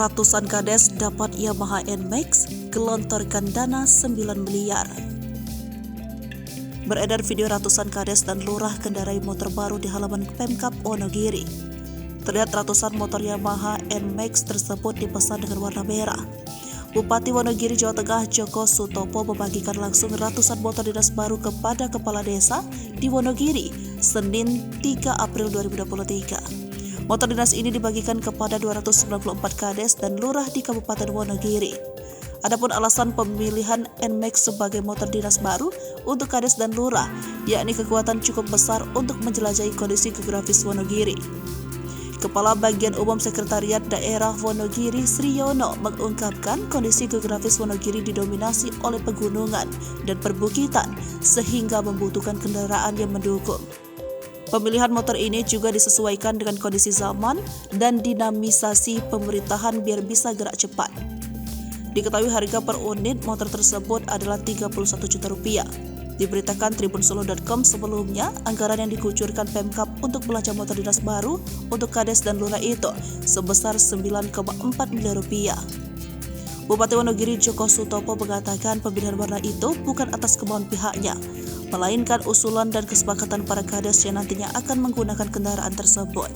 Ratusan kades dapat Yamaha NMAX gelontorkan dana 9 miliar. Beredar video ratusan kades dan lurah kendarai motor baru di halaman Pemkab Wonogiri. Terlihat ratusan motor Yamaha NMAX tersebut dipesan dengan warna merah. Bupati Wonogiri, Jawa Tengah, Joko Sutopo membagikan langsung ratusan motor dinas baru kepada kepala desa di Wonogiri, Senin 3 April 2023. Motor dinas ini dibagikan kepada 294 kades dan lurah di Kabupaten Wonogiri. Adapun alasan pemilihan NMAX sebagai motor dinas baru untuk kades dan lurah, yakni kekuatan cukup besar untuk menjelajahi kondisi geografis Wonogiri. Kepala Bagian Umum Sekretariat Daerah Wonogiri, Sriyono, mengungkapkan kondisi geografis Wonogiri didominasi oleh pegunungan dan perbukitan sehingga membutuhkan kendaraan yang mendukung. Pemilihan motor ini juga disesuaikan dengan kondisi zaman dan dinamisasi pemerintahan biar bisa gerak cepat. Diketahui harga per unit motor tersebut adalah Rp31 juta. Diberitakan tribunsolo.com sebelumnya, anggaran yang dikucurkan Pemkab untuk belanja motor dinas baru untuk kades dan lurah itu sebesar Rp9,4 miliar. Bupati Wonogiri Joko Sutopo mengatakan pemilihan warna itu bukan atas kemauan pihaknya, melainkan usulan dan kesepakatan para kades yang nantinya akan menggunakan kendaraan tersebut.